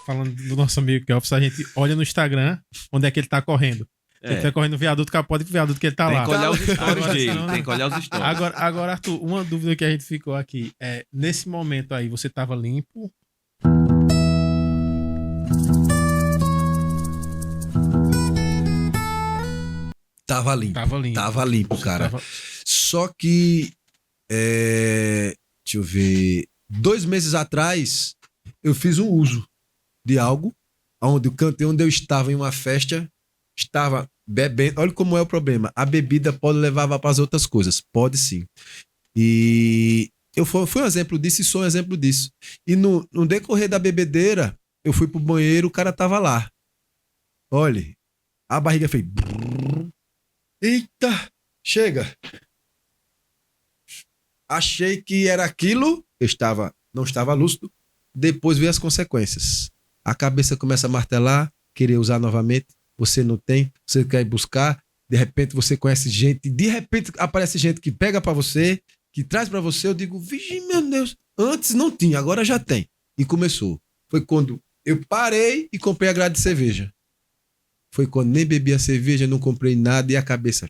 falando do nosso amigo Kelps, a gente olha no Instagram onde é que ele tá correndo. Ele tá correndo no viaduto Capode pro viaduto que ele tá lá. Tem que olhar os stories dele. senão, Tem que olhar os stories. Agora, Arthur, uma dúvida que a gente ficou aqui é, nesse momento aí, você tava limpo? Tava limpo. Tava limpo, cara. Só que, deixa eu ver, 2 meses atrás, eu fiz um uso de algo, onde eu cantei, onde eu estava em uma festa, estava bebendo. Olha como é o problema. A bebida pode levar para as outras coisas. Pode sim. E eu fui um exemplo disso e sou um exemplo disso. E no decorrer da bebedeira, eu fui pro banheiro, o cara tava lá. Olha, a barriga fez... Eita, chega. Achei que era aquilo, não estava lúcido. Depois veio as consequências. A cabeça começa a martelar, querer usar novamente. Você não tem, você quer ir buscar. De repente você conhece gente, de repente aparece gente que pega pra você, que traz pra você. Eu digo, vigi, meu Deus, antes não tinha, agora já tem. E começou. Foi quando eu parei e comprei a grade de cerveja. Foi quando nem bebi a cerveja, não comprei nada e a cabeça...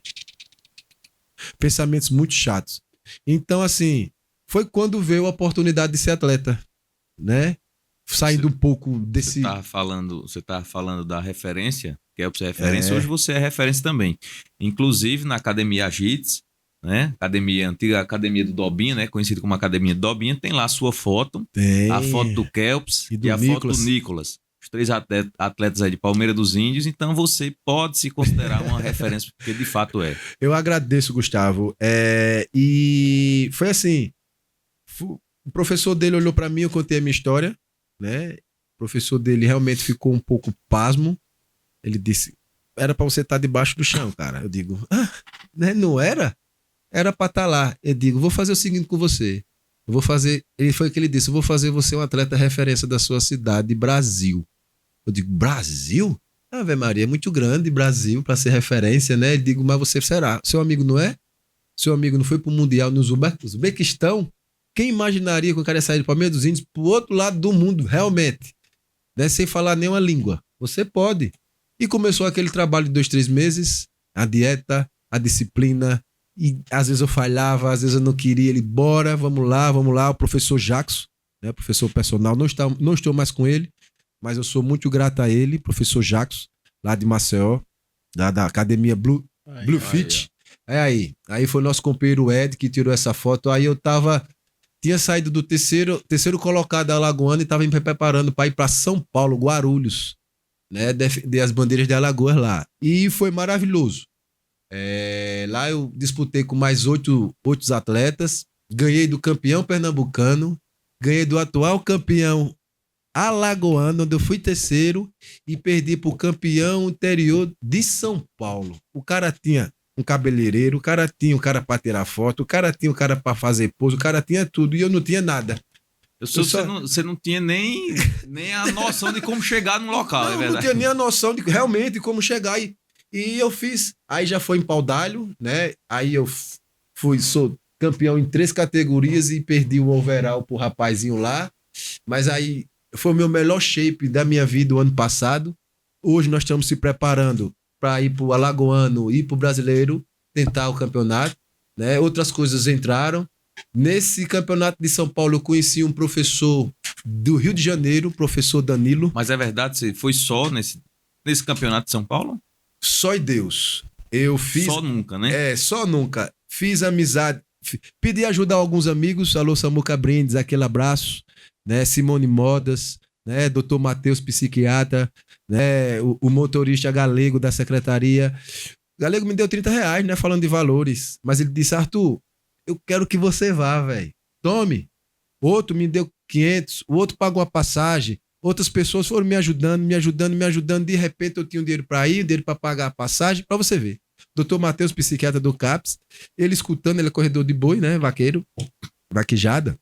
Pensamentos muito chatos. Então, assim, foi quando veio a oportunidade de ser atleta, né? Saindo um pouco desse... Você tá falando da referência, que é pra ser referência. Hoje você é referência também. Inclusive na Academia Agits, né? Antiga Academia do Dobinha, né? Conhecida como Academia do Dobinha. Tem lá a sua foto, a foto do Kelps e a foto do Nicolas. Os 3 atletas aí de Palmeira dos Índios. Então você pode se considerar uma referência, porque de fato é. Eu agradeço, Gustavo. E foi assim, o professor dele olhou pra mim, eu contei a minha história, né? O professor dele realmente ficou um pouco pasmo. Ele disse, era pra você estar debaixo do chão, cara. Eu digo, né? Não era? Era pra estar lá. Eu digo, vou fazer o seguinte com você. Eu vou fazer, foi o que ele disse, eu vou fazer você um atleta referência da sua cidade, Brasil. Eu digo, Brasil? Ave Maria, é muito grande Brasil pra ser referência, né? Eu digo, mas você será. Seu amigo não é? Seu amigo não foi pro Mundial no Uzbequistão? Quem imaginaria que o cara ia sair do Palmeiras dos Índios pro outro lado do mundo, realmente? Né? Sem falar nenhuma língua. Você pode. E começou aquele trabalho de 2, 3 meses, a dieta, a disciplina, e às vezes eu falhava, às vezes eu não queria, ele, bora, vamos lá, o professor Jackson, né, professor personal, não estou mais com ele, mas eu sou muito grato a ele, professor Jackson, lá de Maceió, da Academia Blue Fit. Aí foi nosso companheiro Ed que tirou essa foto, aí eu tinha saído do terceiro colocado da Alagoana e estava me preparando para ir para São Paulo, Guarulhos, né, defender as bandeiras de Alagoas lá, e foi maravilhoso. Lá eu disputei com mais 8 atletas, ganhei do campeão pernambucano, ganhei do atual campeão alagoano, onde eu fui terceiro, e perdi pro campeão interior de São Paulo. O cara tinha um cabeleireiro, o cara tinha um cara pra tirar foto, o cara tinha um cara pra fazer pose, o cara tinha tudo, e eu não tinha nada. Você não tinha nem a noção de como chegar no local, é verdade? Não tinha nem a noção de realmente como chegar. E eu fiz, aí já foi em Paudalho, né? Aí eu sou campeão em 3 categorias e perdi o overall pro rapazinho lá. Mas aí foi o meu melhor shape da minha vida o ano passado. Hoje nós estamos se preparando para ir pro Alagoano e pro Brasileiro, tentar o campeonato, né? Outras coisas entraram. Nesse campeonato de São Paulo eu conheci um professor do Rio de Janeiro, professor Danilo. Mas é verdade, você foi só nesse campeonato de São Paulo? Só em Deus. Eu fiz... Só nunca, né? Só nunca. Fiz amizade, pedi ajuda a alguns amigos, alô Samuca Brindes, aquele abraço, né? Simone Modas, né? Dr. Matheus, psiquiatra, né? O motorista galego da secretaria. O galego me deu R$30, né? Falando de valores. Mas ele disse, Arthur, eu quero que você vá, velho. Tome. Outro me deu 500, o outro pagou a passagem. Outras pessoas foram me ajudando. De repente eu tinha um dinheiro para ir, um dinheiro para pagar a passagem, para você ver. Dr. Matheus, psiquiatra do CAPS, ele escutando, ele é corredor de boi, né? Vaqueiro, vaquejada.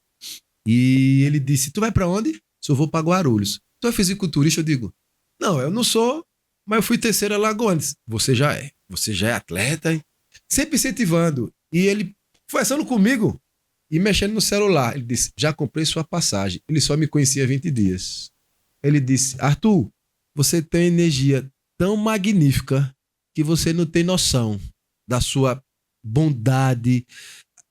E ele disse, tu vai para onde? Se eu vou para Guarulhos. Tu é fisiculturista? Eu digo, não, eu não sou, mas eu fui terceira Alagoas. Você já é atleta, hein? Sempre incentivando. E ele conversando comigo e mexendo no celular. Ele disse, já comprei sua passagem. Ele só me conhecia há 20 dias. Ele disse: Arthur, você tem energia tão magnífica que você não tem noção da sua bondade.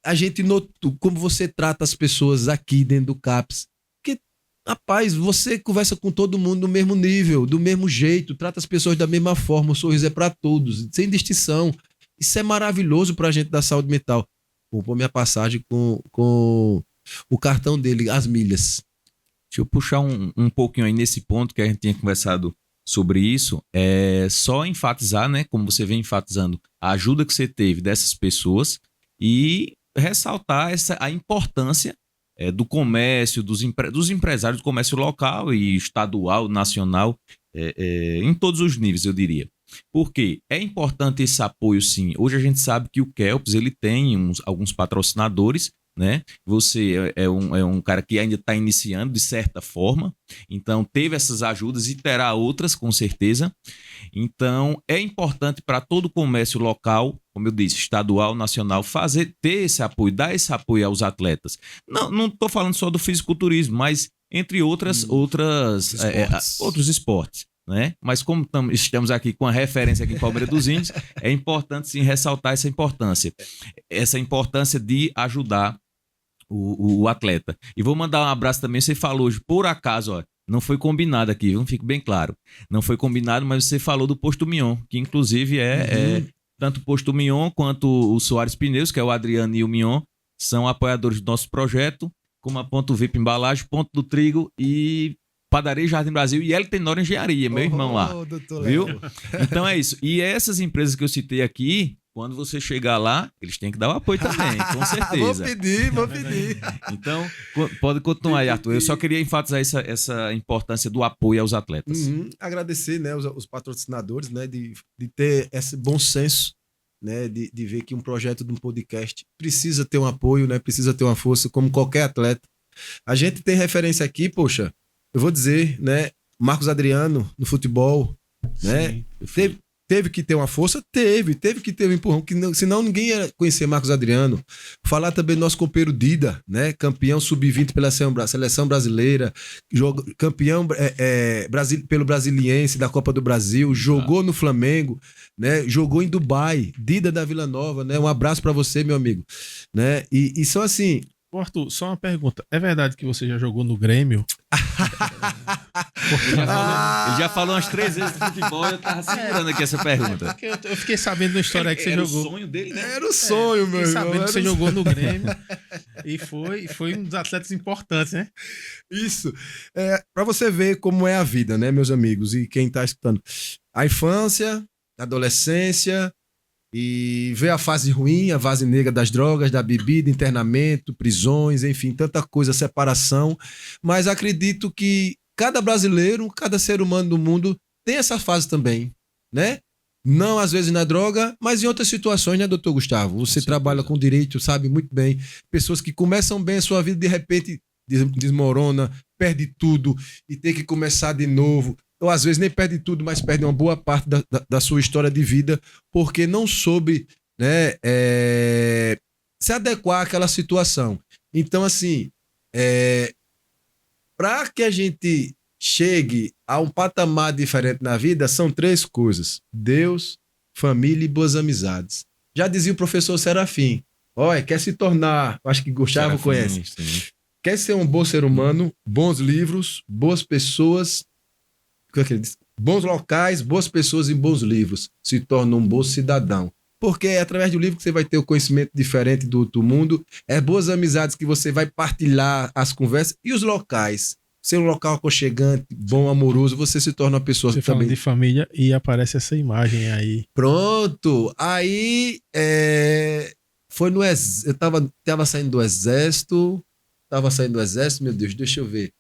A gente notou como você trata as pessoas aqui dentro do CAPS. Porque, rapaz, você conversa com todo mundo no mesmo nível, do mesmo jeito, trata as pessoas da mesma forma, o sorriso é para todos, sem distinção. Isso é maravilhoso pra gente da saúde mental. Vou pôr minha passagem com o cartão dele, as milhas. Deixa eu puxar um pouquinho aí nesse ponto que a gente tinha conversado sobre isso. É só enfatizar, né, como você vem enfatizando, a ajuda que você teve dessas pessoas e ressaltar a importância do comércio, dos empresários do comércio local e estadual, nacional, em todos os níveis, eu diria. Porque é importante esse apoio, sim. Hoje a gente sabe que o Kelps ele tem alguns patrocinadores, né? Você é um cara que ainda está iniciando de certa forma, então teve essas ajudas e terá outras com certeza. Então é importante para todo o comércio local, como eu disse, estadual, nacional, ter esse apoio, dar esse apoio aos atletas. Não estou falando só do fisiculturismo, mas entre outros esportes. Né? Mas como estamos aqui com a referência aqui em Palmeira dos Índios, é importante sim ressaltar essa importância de ajudar o atleta. E vou mandar um abraço também, você falou hoje, por acaso, ó, não foi combinado aqui, não fique bem claro, não foi combinado, mas você falou do Posto Mignon, que inclusive tanto o Posto Mignon quanto o Soares Pneus, que é o Adriano e o Mignon, são apoiadores do nosso projeto, como a Ponto VIP Embalagem, Ponto do Trigo e Padaria Jardim Brasil e El Tenor Engenharia, meu irmão lá, viu? Então é isso. E essas empresas que eu citei aqui, quando você chegar lá, eles têm que dar o apoio também, com certeza. Vou pedir. Então, pode continuar aí, Arthur. Eu só queria enfatizar essa importância do apoio aos atletas. Agradecer, né, os patrocinadores, né, de ter esse bom senso, né, de ver que um projeto de um podcast precisa ter um apoio, né, precisa ter uma força, como qualquer atleta. A gente tem referência aqui, poxa, eu vou dizer, né? Marcos Adriano no futebol, né? Teve que ter uma força? Teve que ter um empurrão, senão ninguém ia conhecer Marcos Adriano. Falar também do nosso companheiro Dida, né? Campeão sub-20 pela seleção brasileira, campeão pelo Brasiliense da Copa do Brasil, jogou no Flamengo, né? Jogou em Dubai, Dida da Vila Nova, né? Um abraço pra você, meu amigo, né? E só assim. Arthur, só uma pergunta. É verdade que você já jogou no Grêmio? Ele já falou umas 3 vezes do futebol e eu tava segurando aqui essa pergunta. Eu fiquei sabendo da história que você jogou. Era o sonho dele, né? Era o sonho, meu irmão. Sabendo que você jogou no Grêmio e foi um dos atletas importantes, né? Isso. Pra você ver como é a vida, né, meus amigos? E quem tá escutando. A infância, a adolescência... E ver a fase ruim, a fase negra das drogas, da bebida, internamento, prisões, enfim, tanta coisa, separação. Mas acredito que cada brasileiro, cada ser humano do mundo tem essa fase também, né? Não às vezes na droga, mas em outras situações, né, doutor Gustavo? Você trabalha com direito, sabe muito bem. Pessoas que começam bem a sua vida, de repente desmorona, perde tudo e tem que começar de novo. Ou às vezes nem perde tudo, mas perde uma boa parte da sua história de vida, porque não soube, né, se adequar àquela situação. Então, assim, para que a gente chegue a um patamar diferente na vida, são 3 coisas: Deus, família e boas amizades. Já dizia o professor Serafim. Olha, quer se tornar, acho que Gustavo conhece, sim. Quer ser um bom ser humano, bons livros, boas pessoas... Bons locais, boas pessoas e bons livros se torna um bom cidadão. Porque é através do livro que você vai ter o conhecimento diferente do outro mundo, boas amizades que você vai partilhar as conversas e os locais. Ser um local aconchegante, bom, amoroso, você se torna uma pessoa você também. Fala de família e aparece essa imagem aí. Pronto. Aí foi no exército. Eu tava saindo do exército. Meu Deus, deixa eu ver.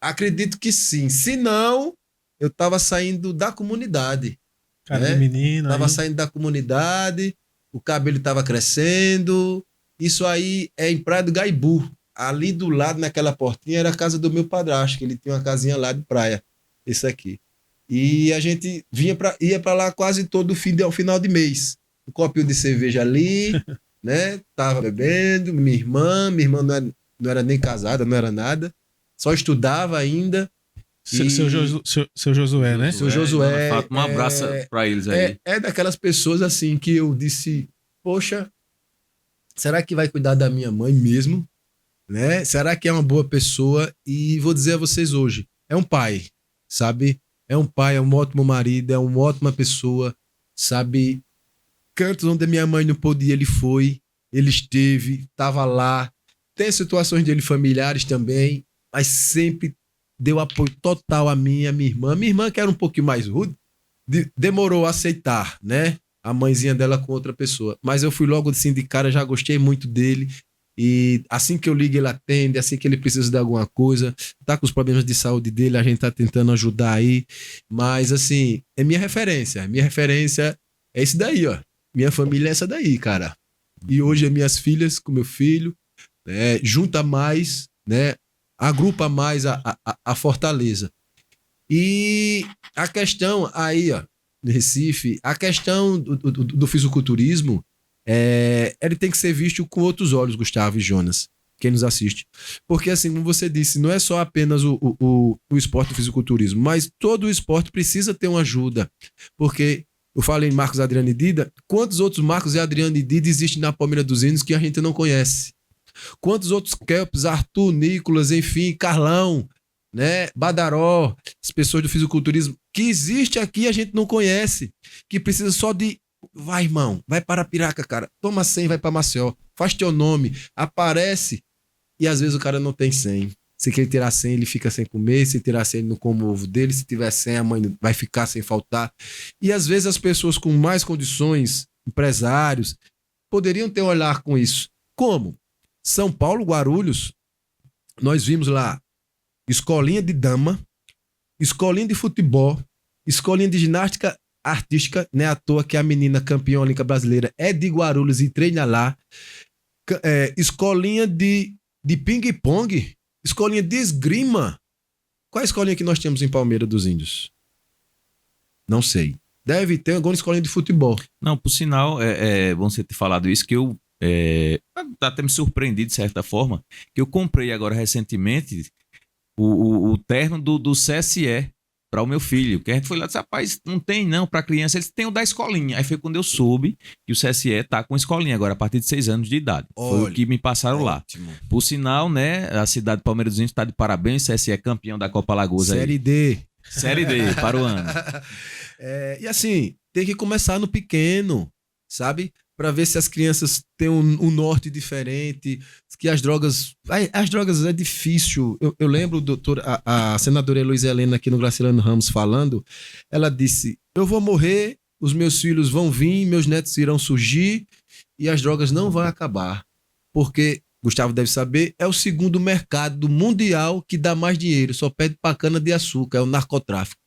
Acredito que sim. Se não, eu tava saindo da comunidade. Cara, de menino. Tava saindo da comunidade, o cabelo tava crescendo. Isso aí é em Praia do Gaibu. Ali do lado, naquela portinha, era a casa do meu padrasto, que ele tinha uma casinha lá de praia. Esse aqui. E a gente ia pra lá quase todo final de mês. Um copinho de cerveja ali, né? Tava bebendo. Minha irmã não era nem casada, não era nada. Só estudava ainda. Seu Josué, né? Seu Josué. Um abraço pra eles aí. É daquelas pessoas assim que eu disse, poxa, será que vai cuidar da minha mãe mesmo? Né? Será que é uma boa pessoa? E vou dizer a vocês hoje, é um pai, sabe? É um pai, é um ótimo marido, é uma ótima pessoa, sabe? Cantos onde minha mãe não podia, ele foi, ele esteve, estava lá. Tem situações dele familiares também, mas sempre deu apoio total a mim e a minha irmã. Minha irmã, que era um pouquinho mais rude, demorou a aceitar, né? A mãezinha dela com outra pessoa. Mas eu fui logo assim de cara, já gostei muito dele. E assim que eu ligo, ele atende, assim que ele precisa de alguma coisa, tá com os problemas de saúde dele, a gente tá tentando ajudar aí. Mas assim, é minha referência. Minha referência é esse daí, ó. Minha família é essa daí, cara. E hoje é minhas filhas com meu filho, né, junta mais, né? Agrupa mais a Fortaleza. E a questão aí, ó, no Recife, a questão do fisiculturismo, ele tem que ser visto com outros olhos, Gustavo e Jonas, quem nos assiste. Porque, assim, como você disse, não é só apenas o esporte do fisiculturismo, mas todo o esporte precisa ter uma ajuda. Porque eu falei em Marcos Adriano e Dida, quantos outros Marcos e Adriano e Dida existem na Palmeiras dos Índios que a gente não conhece? Quantos outros Kelps, Arthur, Nicolas, enfim, Carlão, né, Badaró, as pessoas do fisiculturismo que existe aqui e a gente não conhece, que precisa só de vai, irmão, vai para Piraca, cara, toma 100, vai para Maceió, faz teu nome, aparece, e às vezes o cara não tem 100. Se ele tirar 100, ele fica sem comer, se tirar 100, ele não come o ovo dele, se tiver 100, a mãe vai ficar sem faltar. E às vezes as pessoas com mais condições, empresários, poderiam ter um olhar com isso. Como? São Paulo, Guarulhos, nós vimos lá escolinha de dama, escolinha de futebol, escolinha de ginástica artística, não é à toa que a menina campeã olímpica brasileira é de Guarulhos e treina lá, escolinha de ping-pong, escolinha de esgrima. Qual é a escolinha que nós temos em Palmeiras dos Índios? Não sei. Deve ter alguma escolinha de futebol. Não, por sinal, é bom você ter falado isso, que eu até me surpreendi de certa forma, que eu comprei agora recentemente o terno do CSE para o meu filho, que a gente foi lá e disse, rapaz, não tem não para criança, eles têm o da escolinha. Aí foi quando eu soube que o CSE tá com escolinha agora a partir de 6 anos de idade. Olha, foi o que me passaram ótimo. Lá. Por sinal, né, a cidade de Palmeiras dos Índios está de parabéns, o CSE é campeão da Copa Alagoas aí. Série D. Série D, para o ano. E assim, tem que começar no pequeno, sabe? Para ver se as crianças têm um norte diferente, que as drogas é difícil. Eu lembro a senadora Heloísa Helena aqui no Graciliano Ramos falando, ela disse, eu vou morrer, os meus filhos vão vir, meus netos irão surgir e as drogas não vão acabar. Porque, Gustavo deve saber, é o segundo mercado mundial que dá mais dinheiro, só pede para cana-de-açúcar, é o narcotráfico.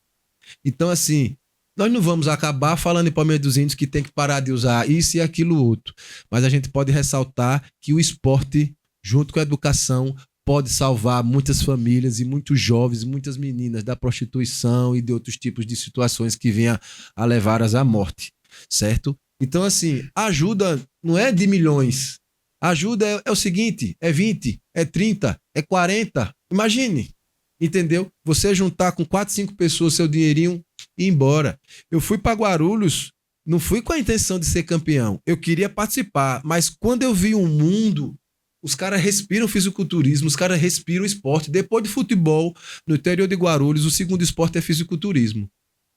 Então, assim, nós não vamos acabar falando em Palmeiras dos Índios que tem que parar de usar isso e aquilo outro. Mas a gente pode ressaltar que o esporte, junto com a educação, pode salvar muitas famílias e muitos jovens, muitas meninas da prostituição e de outros tipos de situações que venham a levá-las à morte, certo? Então, assim, a ajuda não é de milhões. A ajuda é o seguinte, é 20, é 30, é 40. Imagine, entendeu? Você juntar com 4, 5 pessoas seu dinheirinho e ir embora. Eu fui para Guarulhos, não fui com a intenção de ser campeão. Eu queria participar, mas quando eu vi um mundo, os caras respiram fisiculturismo, os caras respiram esporte. Depois de futebol, no interior de Guarulhos, o segundo esporte é fisiculturismo.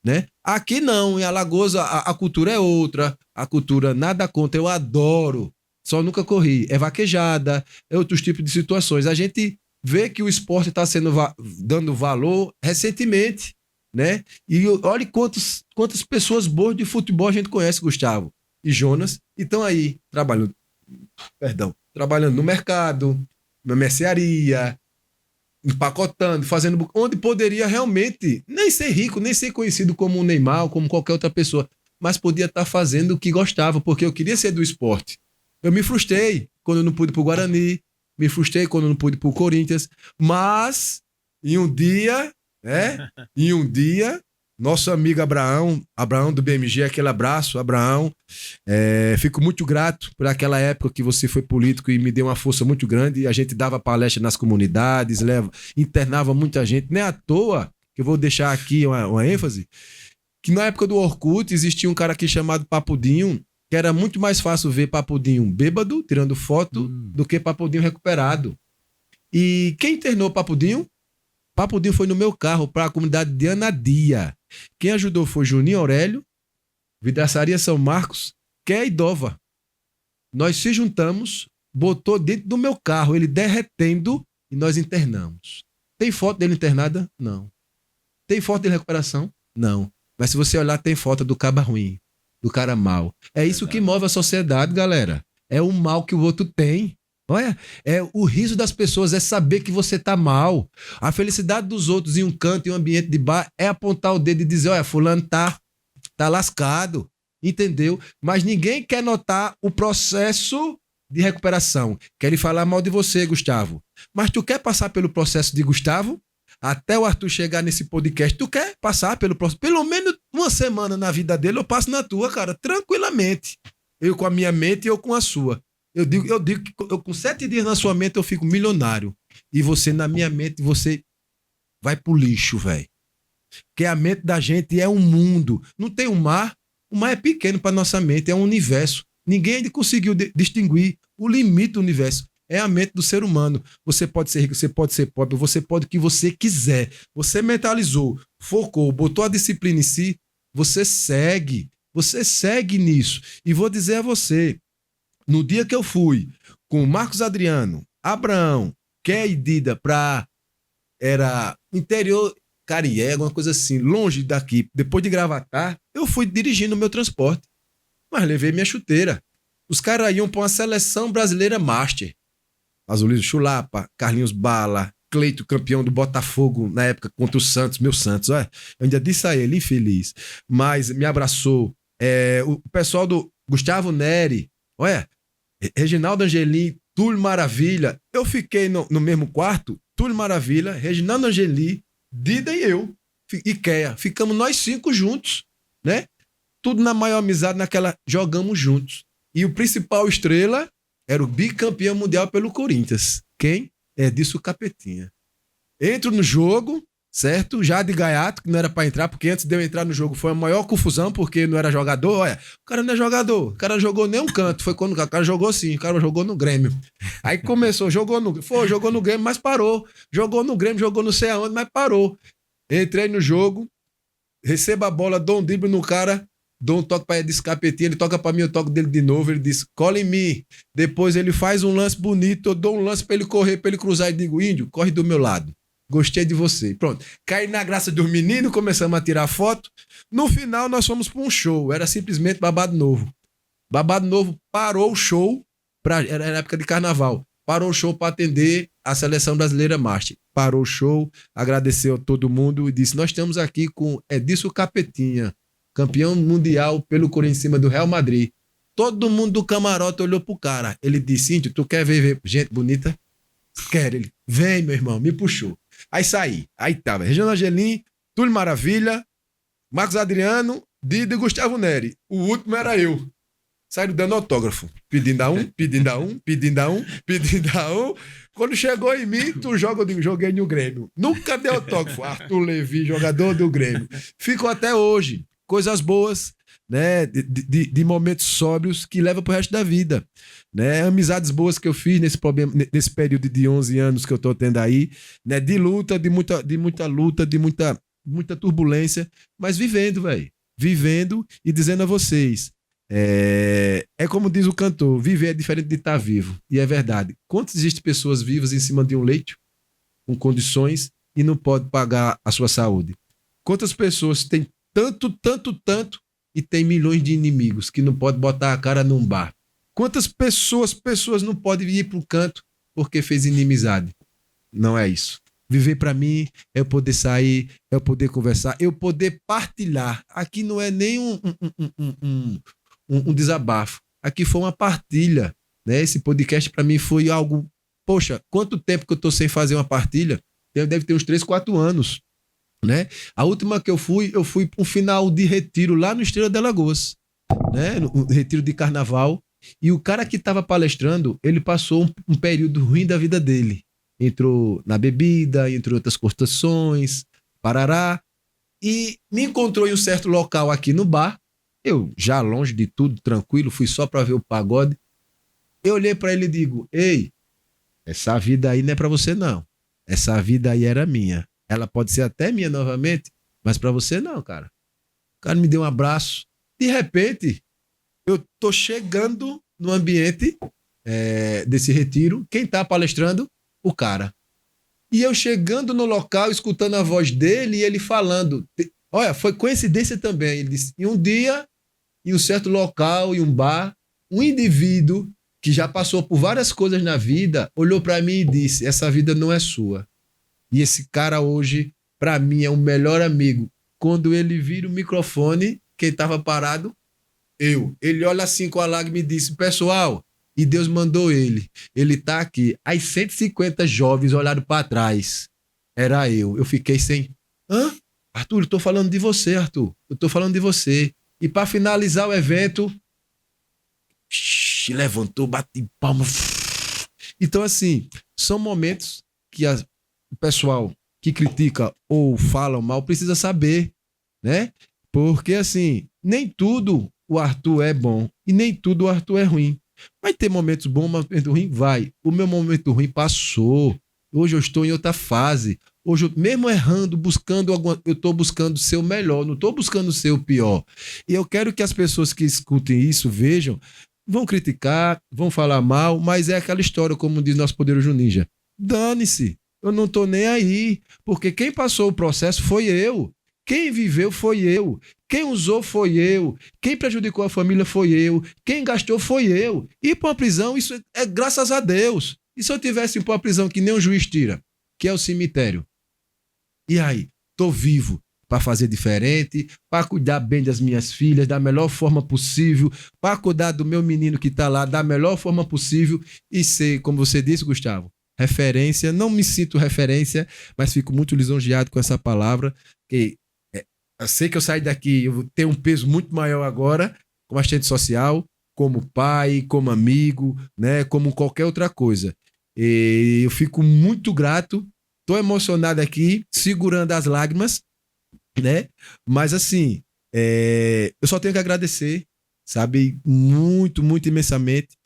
Né? Aqui não, em Alagoas a cultura é outra. A cultura nada contra, eu adoro. Só nunca corri. É vaquejada, é outros tipos de situações. A gente vê que o esporte está sendo dando valor recentemente, né? E olha quantas pessoas boas de futebol a gente conhece, Gustavo e Jonas, e estão aí trabalhando no mercado, na mercearia, empacotando, fazendo onde poderia realmente nem ser rico, nem ser conhecido como o Neymar, como qualquer outra pessoa, mas podia estar fazendo o que gostava, porque eu queria ser do esporte. Eu me frustrei quando eu não pude ir pro Guarani, me frustrei quando eu não pude ir pro Corinthians, mas em um dia, nosso amigo Abraão do BMG, aquele abraço, Abraão, fico muito grato por aquela época que você foi político e me deu uma força muito grande, e a gente dava palestra nas comunidades, internava muita gente, nem à toa que eu vou deixar aqui uma ênfase, que na época do Orkut existia um cara aqui chamado Papudinho, que era muito mais fácil ver Papudinho bêbado, tirando foto, do que Papudinho recuperado. E quem internou Papudinho? Papudinho foi no meu carro para a comunidade de Anadia. Quem ajudou foi Juninho Aurélio, Vidraçaria São Marcos, Ké e Dova. Nós se juntamos, botou dentro do meu carro, ele derretendo, e nós internamos. Tem foto dele internada? Não. Tem foto dele recuperação? Não. Mas se você olhar, tem foto do caba ruim, do cara mal. É isso que move a sociedade, galera. É o mal que o outro tem. Olha, o riso das pessoas é saber que você tá mal. A felicidade dos outros em um canto, em um ambiente de bar, é apontar o dedo e dizer, olha, fulano tá lascado, entendeu? Mas ninguém quer notar o processo de recuperação. Querem falar mal de você, Gustavo. Mas tu quer passar pelo processo de Gustavo? Até o Arthur chegar nesse podcast, tu quer passar pelo processo? Pelo menos uma semana na vida dele, eu passo na tua, cara, tranquilamente. Eu com a minha mente e eu com a sua. Eu digo que eu, com 7 dias na sua mente eu fico milionário. E você, na minha mente, você vai pro lixo, velho. Porque a mente da gente é um mundo. Não tem um mar. O mar é pequeno para nossa mente, é um universo. Ninguém ainda conseguiu distinguir o limite do universo. É a mente do ser humano. Você pode ser rico, você pode ser pobre, você pode o que você quiser. Você mentalizou, focou, botou a disciplina em si, você segue. Você segue nisso. E vou dizer a você, no dia que eu fui com Marcos Adriano, Abraão, Ké e Dida era interior, Carié, alguma coisa assim, longe daqui, depois de Gravatar, eu fui dirigindo o meu transporte. Mas levei minha chuteira. Os caras iam para uma seleção brasileira master. Azulizo Chulapa, Carlinhos Bala, Cleito, campeão do Botafogo na época contra o Santos, meu Santos, olha. Eu ainda disse a ele, infeliz. Mas me abraçou. O pessoal do Gustavo Neri, olha, Reginaldo Angelim, Túlio Maravilha. Eu fiquei no mesmo quarto, Túlio Maravilha, Reginaldo Angelim, Dida e eu. E Kéia. Ficamos nós 5 juntos, né? Tudo na maior amizade, jogamos juntos. E o principal estrela era o bicampeão mundial pelo Corinthians. Quem? Edilson Capetinha. Entro no jogo, certo? Já de gaiato, que não era pra entrar, porque antes de eu entrar no jogo foi a maior confusão, porque não era jogador. Olha, o cara não é jogador, o cara jogou nem um canto. Foi quando o cara jogou sim, o cara jogou no Grêmio. Aí começou, jogou no Grêmio, mas parou. Jogou no Grêmio, jogou não sei aonde, mas parou. Entrei no jogo, recebo a bola, dou um drible no cara, dou um toque pra Edilson Capetinha, ele toca pra mim, eu toco dele de novo, ele diz, cola em mim. Depois ele faz um lance bonito, eu dou um lance pra ele correr, pra ele cruzar e digo, índio, corre do meu lado. Gostei de você. Pronto. Caí na graça dos meninos, começamos a tirar foto. No final, nós fomos para um show. Era simplesmente Babado Novo. Babado Novo parou o show, era época de carnaval. Parou o show para atender a seleção brasileira master. Parou o show, agradeceu a todo mundo e disse, nós estamos aqui com Edilson Capetinha, campeão mundial pelo Corinthians em cima do Real Madrid. Todo mundo do camarote olhou pro cara. Ele disse, índio, tu quer ver gente bonita? Quero. Ele, vem, meu irmão, me puxou. Aí saí. Aí tava Reginaldo Angelim, Túlio Maravilha, Marcos Adriano, Dida e Gustavo Neri. O último era eu. Saíram dando autógrafo. Pedindo a um, pedindo a um, pedindo a um, pedindo a um. Quando chegou em mim, tu joga, eu digo, joguei no Grêmio. Nunca deu autógrafo. Arthur Levi, jogador do Grêmio. Ficou até hoje. Coisas boas, né? De momentos sóbrios que levam pro resto da vida. Né? Amizades boas que eu fiz nesse período de 11 anos que eu tô tendo aí, né? De luta, de muita luta, de muita turbulência, mas vivendo, velho. Vivendo e dizendo a vocês, é como diz o cantor, viver é diferente de estar vivo. E é verdade. Quantas existem pessoas vivas em cima de um leito, com condições, e não pode pagar a sua saúde? Quantas pessoas têm tanto, e tem milhões de inimigos que não pode botar a cara num bar? Quantas pessoas não podem ir pro canto porque fez inimizade? Não é isso. Viver para mim é eu poder sair, é eu poder conversar, é eu poder partilhar. Aqui não é nem um desabafo. Aqui foi uma partilha, né? Esse podcast para mim foi algo... Poxa, quanto tempo que eu tô sem fazer uma partilha? Deve ter uns 3, 4 anos, né? A última que eu fui para um final de retiro lá no Estrela de Alagoas, né? No retiro de carnaval. E o cara que estava palestrando, ele passou um período ruim da vida dele. Entrou na bebida, entre outras questões, parará. E me encontrou em um certo local aqui no bar. Eu, já longe de tudo, tranquilo, fui só pra ver o pagode. Eu olhei pra ele e digo, ei, essa vida aí não é pra você não. Essa vida aí era minha. Ela pode ser até minha novamente, mas pra você não, cara. O cara me deu um abraço. De repente, eu tô chegando no ambiente desse retiro. Quem tá palestrando? O cara. E eu chegando no local, escutando a voz dele e ele falando. Olha, foi coincidência também. Ele disse, em um dia, em um certo local, em um bar, um indivíduo que já passou por várias coisas na vida, olhou pra mim e disse, essa vida não é sua. E esse cara hoje, pra mim, é o melhor amigo. Quando ele vira o microfone, quem tava parado? Eu. Ele olha assim com a lágrima e disse, pessoal, e Deus mandou ele. Ele tá aqui. Aí 150 jovens olharam pra trás. Era eu. Eu fiquei sem... Hã? Arthur, eu tô falando de você, Arthur. Eu tô falando de você. E pra finalizar o evento... levantou, bate palma. Então, assim, são momentos que o pessoal que critica ou fala mal precisa saber, né? Porque, assim, nem tudo o Arthur é bom e nem tudo o Arthur é ruim. Vai ter momentos bons, momentos ruins? Vai. O meu momento ruim passou. Hoje eu estou em outra fase. Hoje, mesmo errando, buscando eu estou buscando ser o melhor, não estou buscando ser o pior. E eu quero que as pessoas que escutem isso vejam, vão criticar, vão falar mal, mas é aquela história, como diz nosso poderoso ninja. Dane-se, eu não estou nem aí, porque quem passou o processo foi eu. Quem viveu foi eu. Quem usou foi eu. Quem prejudicou a família foi eu. Quem gastou foi eu. Ir para uma prisão, isso é graças a Deus. E se eu tivesse para uma prisão que nem um juiz tira, que é o cemitério? E aí? Tô vivo para fazer diferente, para cuidar bem das minhas filhas da melhor forma possível, para cuidar do meu menino que está lá da melhor forma possível e ser, como você disse, Gustavo, referência. Não me sinto referência, mas fico muito lisonjeado com essa palavra, que eu sei que eu saio daqui, eu vou ter um peso muito maior agora, como assistente social, como pai, como amigo, né, como qualquer outra coisa. E eu fico muito grato, tô emocionado aqui, segurando as lágrimas, né? Mas assim, eu só tenho que agradecer, sabe, muito, muito imensamente,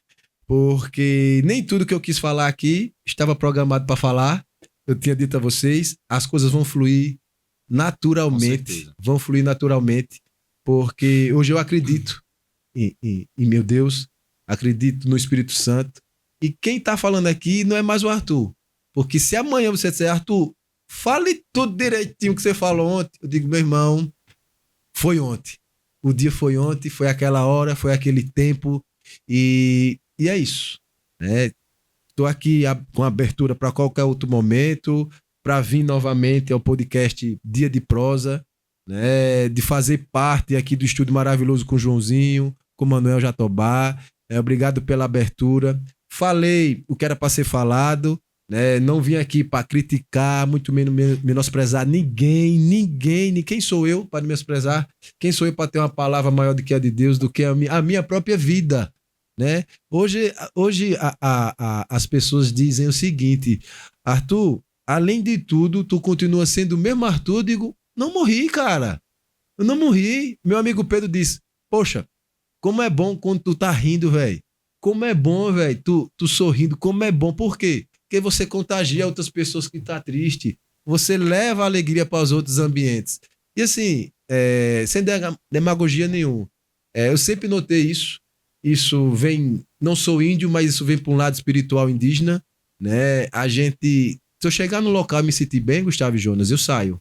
porque nem tudo que eu quis falar aqui estava programado para falar. Eu tinha dito a vocês, as coisas vão fluir naturalmente, vão fluir naturalmente, porque hoje eu acredito em meu Deus, acredito no Espírito Santo, e quem tá falando aqui não é mais o Arthur, porque se amanhã você disser, Arthur, fale tudo direitinho que você falou ontem, eu digo, meu irmão, foi ontem, o dia foi ontem, foi aquela hora, foi aquele tempo, e é isso, né? Estou aqui com abertura para qualquer outro momento, para vir novamente ao podcast Dia de Prosa, né, de fazer parte aqui do estúdio maravilhoso com o Joãozinho, com o Manuel Jatobá. Obrigado pela abertura. Falei o que era para ser falado, né, não vim aqui para criticar, muito menos menosprezar ninguém. Quem sou eu para menosprezar? Quem sou eu para ter uma palavra maior do que a de Deus, do que a minha própria vida? Né? Hoje as pessoas dizem o seguinte, Arthur, além de tudo, tu continua sendo o mesmo Arthur. Eu digo, não morri, cara. Eu não morri. Meu amigo Pedro disse, poxa, como é bom quando tu tá rindo, velho. Como é bom, velho, tu sorrindo. Como é bom. Por quê? Porque você contagia outras pessoas que tá triste. Você leva alegria para os outros ambientes. E assim, sem demagogia nenhuma. Eu sempre notei isso. Isso vem, não sou índio, mas isso vem para um lado espiritual indígena, né? A gente... Se eu chegar no local e me sentir bem, Gustavo e Jonas, eu saio.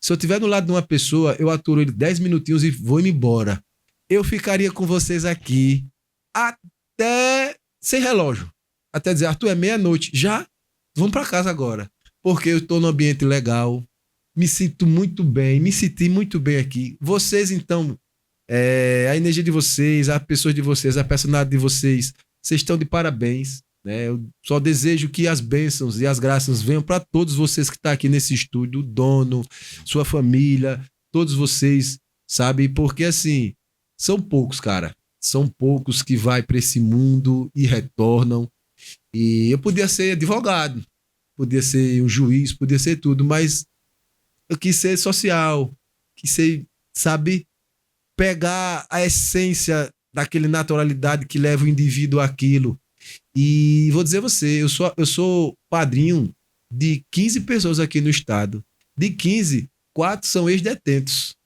Se eu estiver do lado de uma pessoa, eu aturo ele 10 minutinhos e vou embora. Eu ficaria com vocês aqui até sem relógio. Até dizer, Arthur, é meia-noite. Já? Vamos para casa agora. Porque eu estou num ambiente legal, me sinto muito bem, me senti muito bem aqui. Vocês, então, a energia de vocês, a pessoa de vocês, a personalidade de vocês estão de parabéns. Né? Eu só desejo que as bênçãos e as graças venham para todos vocês que estão aqui nesse estúdio, o dono, sua família, todos vocês, sabe? Porque assim, são poucos, cara. São poucos que vai para esse mundo e retornam. E eu podia ser advogado, podia ser um juiz, podia ser tudo, mas Eu quis ser social, quis ser, sabe, pegar a essência daquele naturalidade que leva o indivíduo àquilo. E vou dizer a você, eu sou padrinho de 15 pessoas aqui no estado. De 15, 4 são ex-detentos.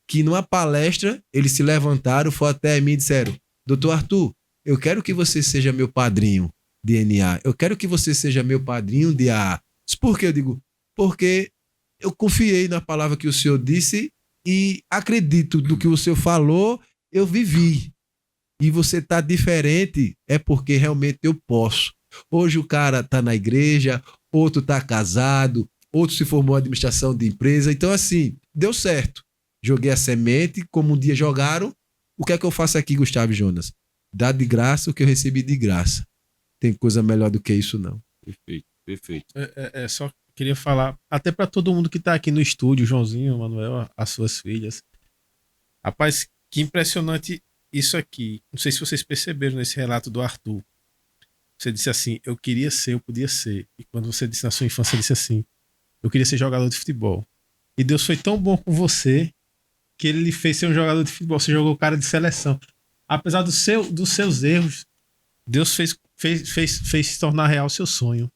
Que numa palestra, eles se levantaram, foram até mim e disseram: Doutor Arthur, eu quero que você seja meu padrinho de NA. Eu quero que você seja meu padrinho de AA. Por que eu digo? Porque eu confiei na palavra que o senhor disse e acredito do que o senhor falou, eu vivi. E você tá diferente, é porque realmente eu posso. Hoje o cara tá na igreja, outro tá casado, outro se formou em administração de empresa. Então, assim, deu certo. Joguei a semente, como um dia jogaram. O que é que eu faço aqui, Gustavo e Jonas? Dar de graça o que eu recebi de graça. Tem coisa melhor do que isso, não. Perfeito, perfeito. Só queria falar, até para todo mundo que tá aqui no estúdio, Joãozinho, Manuel, as suas filhas. Rapaz, que impressionante isso aqui. Não sei se vocês perceberam nesse relato do Arthur. Você disse assim, eu queria ser, eu podia ser. E quando você disse na sua infância, disse assim, eu queria ser jogador de futebol. E Deus foi tão bom com você que ele lhe fez ser um jogador de futebol. Você jogou cara de seleção. Apesar dos seus erros, Deus fez se tornar real o seu sonho.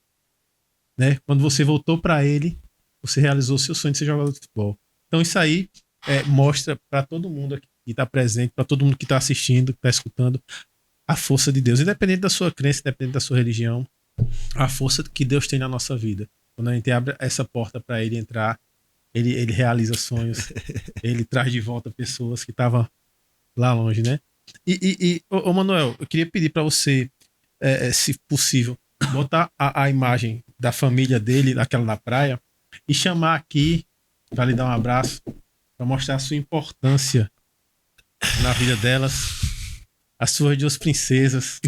Né? Quando você voltou para ele, você realizou o seu sonho de ser jogador de futebol. Então isso aí mostra para todo mundo aqui que está presente, para todo mundo que está assistindo, que está escutando, a força de Deus. Independente da sua crença, independente da sua religião, a força que Deus tem na nossa vida. Quando a gente abre essa porta para ele entrar, ele realiza sonhos, ele traz de volta pessoas que estavam lá longe, né? Ô Manuel, eu queria pedir para você, se possível, botar a imagem da família dele, daquela da praia, e chamar aqui para lhe dar um abraço, para mostrar a sua importância na vida delas, as suas 2 princesas.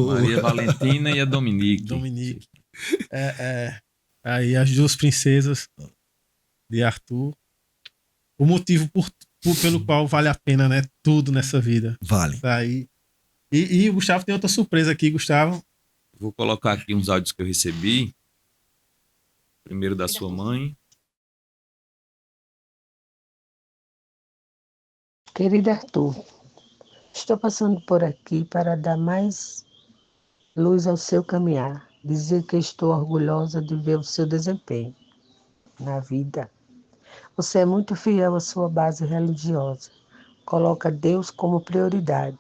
Maria Valentina e a Dominique. Aí as 2 princesas de Arthur. O motivo pelo qual vale a pena, né? Tudo nessa vida. Vale. Tá aí. E o Gustavo tem outra surpresa aqui, Gustavo. Vou colocar aqui uns áudios que eu recebi. Primeiro da sua mãe. Querido Arthur, estou passando por aqui para dar mais luz ao seu caminhar. Dizer que estou orgulhosa de ver o seu desempenho na vida. Você é muito fiel à sua base religiosa. Coloca Deus como prioridade.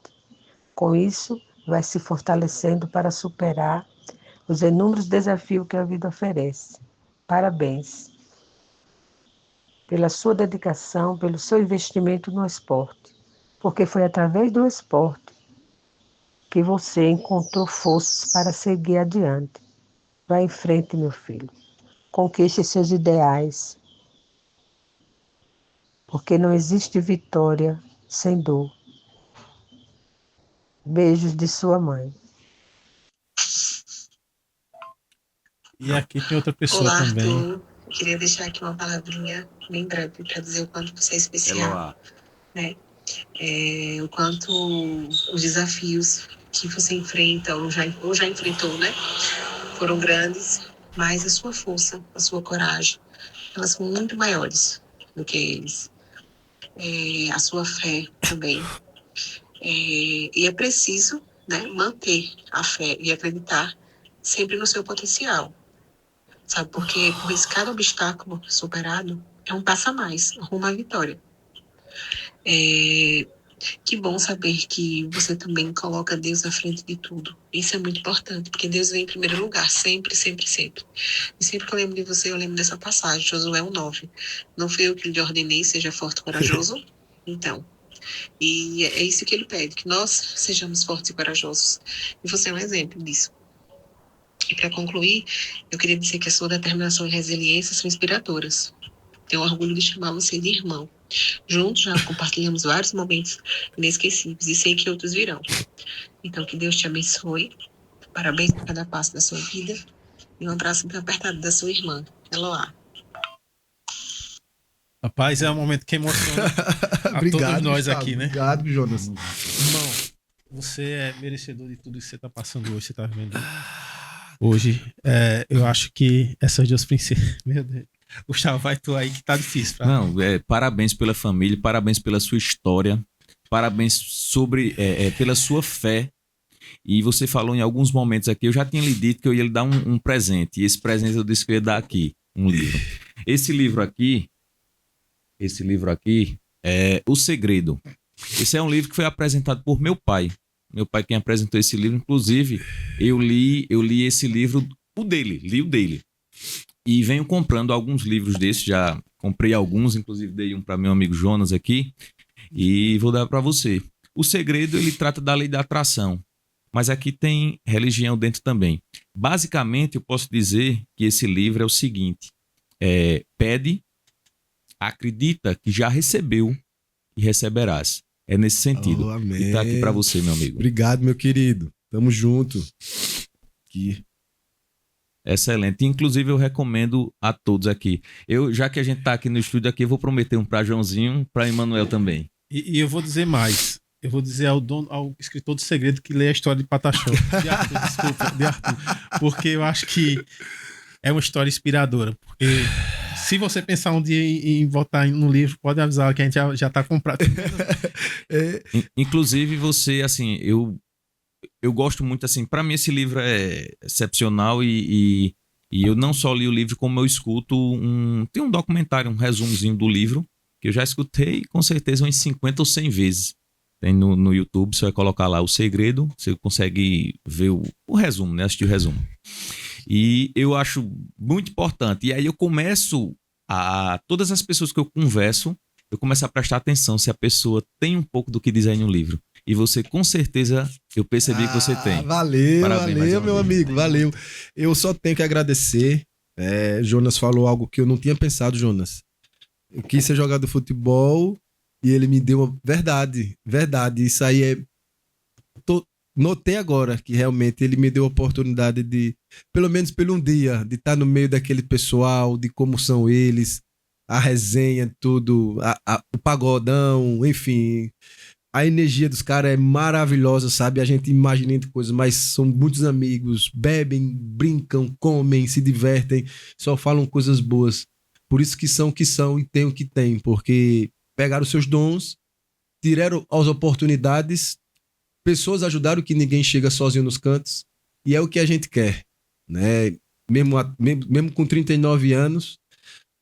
Com isso, vai se fortalecendo para superar os inúmeros desafios que a vida oferece. Parabéns pela sua dedicação, pelo seu investimento no esporte, porque foi através do esporte que você encontrou forças para seguir adiante. Vá em frente, meu filho. Conquiste seus ideais, porque não existe vitória sem dor. Beijos de sua mãe. E aqui tem outra pessoa Olá, também. Arthur. Eu queria deixar aqui uma palavrinha bem breve para dizer o quanto você é especial, né? O quanto os desafios que você enfrenta ou já enfrentou, né? Foram grandes, mas a sua força, a sua coragem, elas são muito maiores do que eles. A sua fé também. E é preciso, né, manter a fé e acreditar sempre no seu potencial. Sabe, porque por isso cada obstáculo superado é um passo a mais, rumo à vitória. Que bom saber que você também coloca Deus à frente de tudo. Isso é muito importante, porque Deus vem em primeiro lugar, sempre, sempre, sempre. E sempre que eu lembro de você, eu lembro dessa passagem, Josué 1:9. Não fui eu que lhe ordenei, seja forte e corajoso? Então, e é isso que ele pede, que nós sejamos fortes e corajosos. E você é um exemplo disso. E para concluir, eu queria dizer que a sua determinação e resiliência são inspiradoras. Tenho orgulho de chamar você de irmão. Juntos já compartilhamos vários momentos inesquecíveis e sei que outros virão. Então, que Deus te abençoe. Parabéns por cada passo da sua vida. E um abraço bem apertado da sua irmã, Eloá. Rapaz, é um momento que emociona a todos nós Gustavo, aqui, né? Obrigado, Jonas. Irmão, você é merecedor de tudo que você tá passando hoje, você tá vendo hoje. Eu acho que essas 2 princesas... Meu Deus. Gustavo, vai tu aí que tá difícil. Não, parabéns pela família, parabéns pela sua história, parabéns pela sua fé. E você falou em alguns momentos aqui, eu já tinha lhe dito que eu ia lhe dar um presente. E esse presente eu disse que eu ia dar aqui, um livro. Esse livro aqui é O Segredo. Esse é um livro que foi apresentado por meu pai. Meu pai quem apresentou esse livro, inclusive, eu li esse livro, li o dele. E venho comprando alguns livros desses, já comprei alguns, inclusive dei um para meu amigo Jonas aqui, e vou dar para você. O Segredo, ele trata da lei da atração, mas aqui tem religião dentro também. Basicamente, eu posso dizer que esse livro é o seguinte, pede, acredita que já recebeu e receberás. É nesse sentido. Oh, amém. E tá aqui para você, meu amigo. Obrigado, meu querido. Tamo junto. Aqui. Excelente. Inclusive, eu recomendo a todos aqui. Já que a gente tá aqui no estúdio aqui, eu vou prometer um para Joãozinho, para Emanuel também. E eu vou dizer mais. Eu vou dizer ao escritor do Segredo que lê a história de Pataxó. De Arthur. Porque eu acho que é uma história inspiradora. Porque se você pensar um dia em votar no livro, pode avisar que a gente já tá comprado. Inclusive, você, assim, eu gosto muito, assim, para mim esse livro é excepcional e eu não só li o livro, como eu escuto tem um documentário, um resumozinho do livro, que eu já escutei com certeza umas 50 ou 100 vezes. Tem no YouTube, você vai colocar lá O Segredo, você consegue ver o resumo, né? Assistir o resumo. E eu acho muito importante. E aí eu começo todas as pessoas que eu converso, eu começo a prestar atenção se a pessoa tem um pouco do que diz aí no livro. E você, com certeza, eu percebi que você tem. Valeu, Parabéns, valeu, meu amigo, valeu. Eu só tenho que agradecer. Jonas falou algo que eu não tinha pensado, Jonas. Eu quis ser jogador de futebol e ele me deu uma verdade. Isso aí notei agora que realmente ele me deu a oportunidade de, pelo menos por um dia, de estar no meio daquele pessoal, de como são eles, a resenha, tudo, o pagodão, enfim. A energia dos caras é maravilhosa, sabe? A gente imagina coisas, mas são muitos amigos, bebem, brincam, comem, se divertem, só falam coisas boas. Por isso que são o que são e têm o que têm, porque pegaram os seus dons, tiraram as oportunidades, pessoas ajudaram que ninguém chega sozinho nos cantos, e é o que a gente quer, né? Mesmo com 39 anos,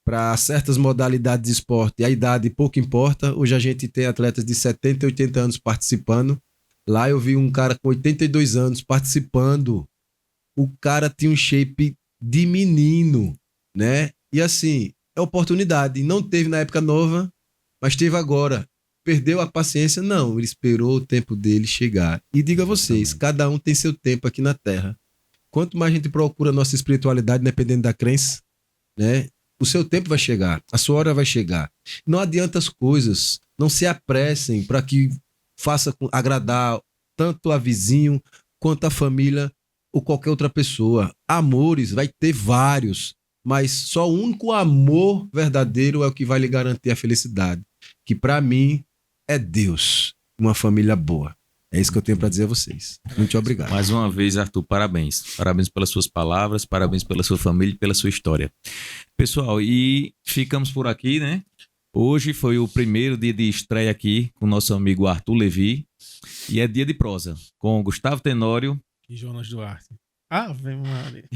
para certas modalidades de esporte, a idade pouco importa. Hoje a gente tem atletas de 70 e 80 anos participando. Lá eu vi um cara com 82 anos participando. O cara tinha um shape de menino, né? E assim, é oportunidade. Não teve na época nova, mas teve agora. Perdeu a paciência? Não, ele esperou o tempo dele chegar. E digo a vocês, cada um tem seu tempo aqui na Terra. Quanto mais a gente procura a nossa espiritualidade, dependendo da crença, né? O seu tempo vai chegar, a sua hora vai chegar. Não adianta as coisas, não se apressem para que faça agradar tanto a vizinho quanto a família ou qualquer outra pessoa. Amores, vai ter vários, mas só o único amor verdadeiro é o que vai lhe garantir a felicidade, que para mim é Deus, uma família boa. É isso que eu tenho para dizer a vocês. Muito obrigado. Mais uma vez, Arthur, parabéns. Parabéns pelas suas palavras, parabéns pela sua família e pela sua história. Pessoal, e ficamos por aqui, né? Hoje foi o primeiro dia de estreia aqui com o nosso amigo Arthur Levi. E é dia de prosa com Gustavo Tenório e Jonas Duarte. Vem Maria.